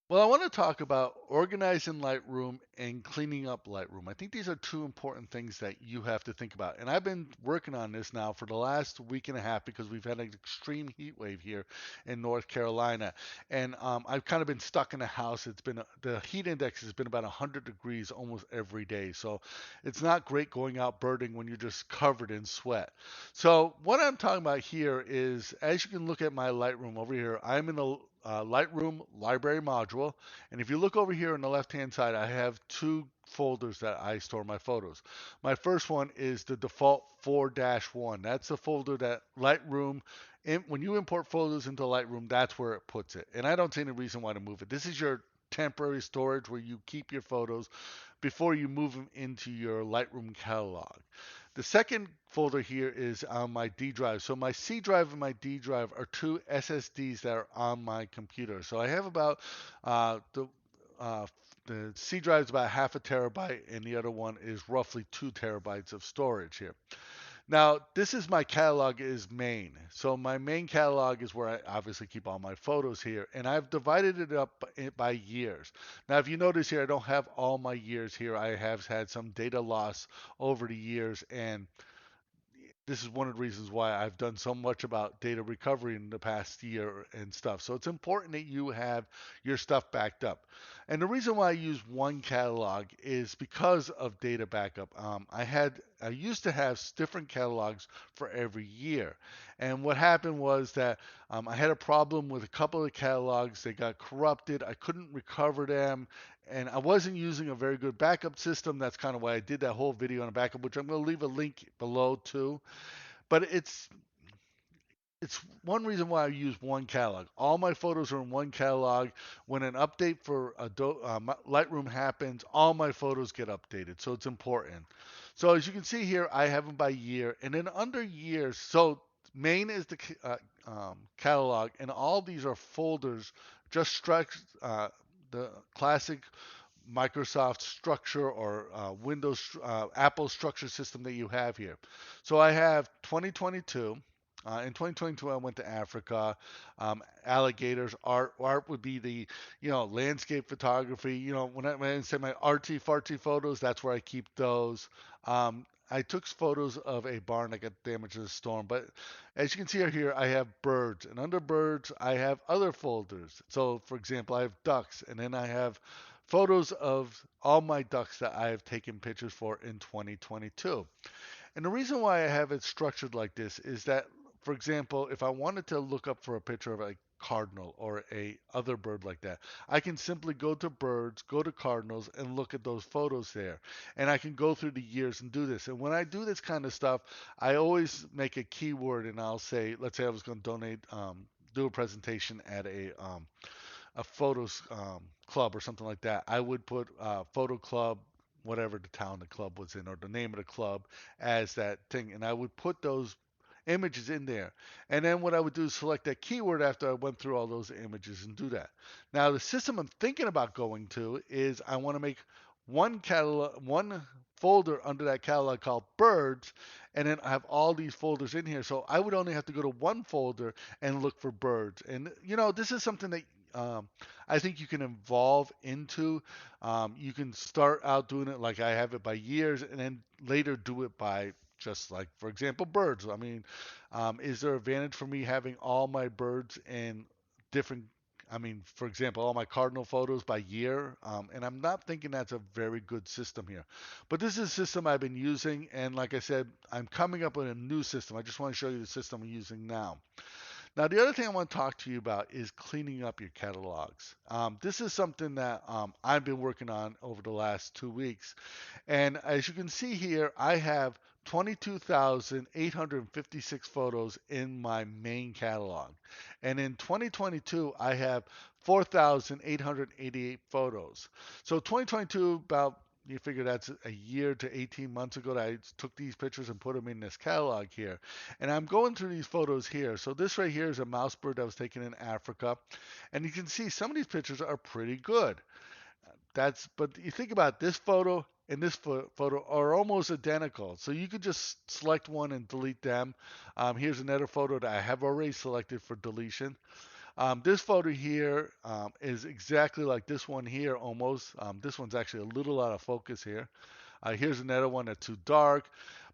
Well, I want to talk about organizing Lightroom and cleaning up Lightroom. I think these are two important things that you have to think about. And I've been working on this now for the last week and a half because we've had an extreme heat wave here in North Carolina. And I've kind of been stuck in the house. The heat index has been about 100 degrees almost every day. So it's not great going out birding when you're just covered in sweat. So what I'm talking about here is, as you can look at my Lightroom over here, I'm in the Lightroom library module. And if you look over here on the left hand side, I have two folders that I store my photos. My first one is the default 4-1. That's the folder that Lightroom, when you import photos into Lightroom, that's where it puts it. And I don't see any reason why to move it. This is your temporary storage where you keep your photos before you move them into your Lightroom catalog. The second folder here is on my D drive. So my C drive and my D drive are two SSDs that are on my computer. So I have about uh, the uh, the C drive is about half a terabyte, and the other one is roughly 2 terabytes of storage here. Now, this is my catalog is main. So my main catalog is where I obviously keep all my photos here, and I've divided it up by years. Now, if you notice here, I don't have all my years here. I have had some data loss over the years, and this is one of the reasons why I've done so much about data recovery in the past year and stuff. So it's important that you have your stuff backed up. And the reason why I use one catalog is because of data backup. I used to have different catalogs for every year, and what happened was that I had a problem with a couple of catalogs. They got corrupted. I couldn't recover them, and I wasn't using a very good backup system. That's kind of why I did that whole video on a backup, which I'm going to leave a link below too. But it's one reason why I use one catalog. All my photos are in one catalog. When an update for Lightroom happens, all my photos get updated. So it's important. So as you can see here, I have them by year, and then under years. So main is the catalog, and all these are folders. Just the classic Microsoft structure or Windows Apple structure system that you have here. So I have 2022. In 2022, I went to Africa. Alligators, art would be the, landscape photography. When I say my arty farty photos, that's where I keep those. I took photos of a barn that got damaged in a storm. But as you can see here, I have birds, and under birds, I have other folders. So, for example, I have ducks, and then I have photos of all my ducks that I have taken pictures for in 2022. And the reason why I have it structured like this is that, for example, if I wanted to look up for a picture of a cardinal or a other bird like that, I can simply go to birds, go to cardinals, and look at those photos there. And I can go through the years and do this. And when I do this kind of stuff, I always make a keyword, and I'll say, let's say I was going to do a presentation at a photos club or something like that. I would put photo club, whatever the town the club was in, or the name of the club as that thing, and I would put those images in there. And then what I would do is select that keyword after I went through all those images and do that. Now the system I'm thinking about going to is I want to make one folder under that catalog called birds, and then I have all these folders in here. So I would only have to go to one folder and look for birds. And this is something that um, I think you can evolve into. You can start out doing it like I have it by years, and then later do it by just like, for example, birds. I mean, is there advantage for me having all my birds in different? I mean, for example, all my cardinal photos by year, and I'm not thinking that's a very good system here. But this is a system I've been using, and like I said, I'm coming up with a new system. I just want to show you the system I'm using now. Now, the other thing I want to talk to you about is cleaning up your catalogs. This is something that I've been working on over the last 2 weeks. And as you can see here, I have 22,856 photos in my main catalog. And in 2022, I have 4,888 photos. So 2022, about you figure that's a year to 18 months ago that I took these pictures and put them in this catalog here. And I'm going through these photos here. So this right here is a mouse bird that was taken in Africa. And you can see some of these pictures are pretty good. But you think about this photo and this photo are almost identical. So you could just select one and delete them. Here's another photo that I have already selected for deletion. This photo here is exactly like this one here almost. This one's actually a little out of focus here. Here's another one that's too dark.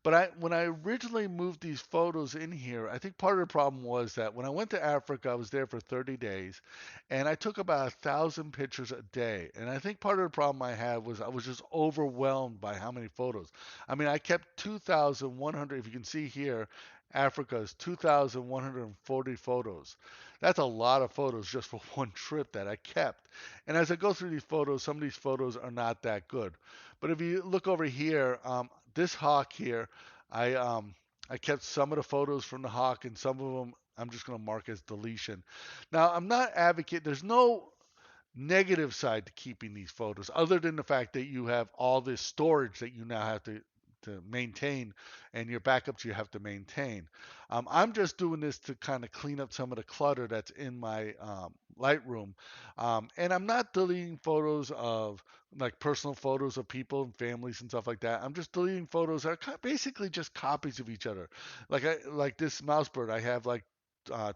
But when I originally moved these photos in here, I think part of the problem was that when I went to Africa, I was there for 30 days, and I took about 1,000 pictures a day. And I think part of the problem I had was I was just overwhelmed by how many photos. I mean, I kept 2,100. If you can see here, Africa's 2,140 photos. That's a lot of photos just for one trip that I kept. And as I go through these photos, some of these photos are not that good. But if you look over here, this hawk here, I um, I kept some of the photos from the hawk, and some of them I'm just going to mark as deletion. Now I'm not advocate. There's no negative side to keeping these photos, other than the fact that you have all this storage that you now have to maintain, and your backups you have to maintain. I'm just doing this to kind of clean up some of the clutter that's in my Lightroom, and I'm not deleting photos of like personal photos of people and families and stuff like that. I'm just deleting photos that are basically just copies of each other. Like this mouse bird, I have like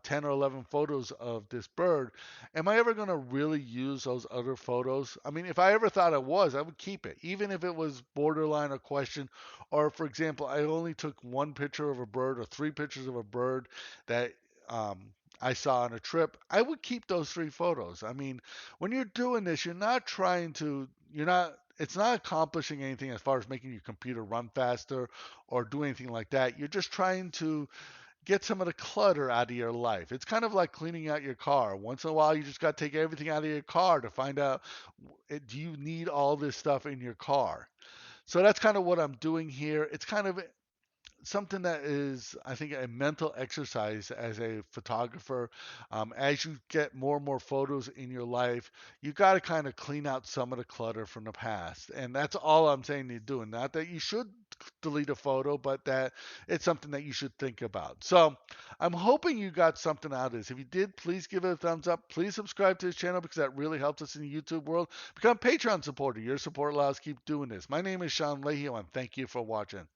10 or 11 photos of this bird. Am I ever going to really use those other photos? I mean, if I ever thought I was, I would keep it, even if it was borderline a question. Or, for example, I only took one picture of a bird or three pictures of a bird that I saw on a trip. I would keep those three photos. I mean, when you're doing this, it's not accomplishing anything as far as making your computer run faster or do anything like that. You're just trying to get some of the clutter out of your life. It's kind of like cleaning out your car. Once in a while, you just got to take everything out of your car to find out, do you need all this stuff in your car? So that's kind of what I'm doing here. It's kind of something that is, I think, a mental exercise as a photographer. As you get more and more photos in your life, you got to kind of clean out some of the clutter from the past. And that's all I'm saying you're doing. Not that you should delete a photo, but that it's something that you should think about. So I'm hoping you got something out of this. If you did, please give it a thumbs up. Please subscribe to this channel because that really helps us in the YouTube world. Become a Patreon supporter. Your support allows us to keep doing this. My name is Sean Leahy, and thank you for watching.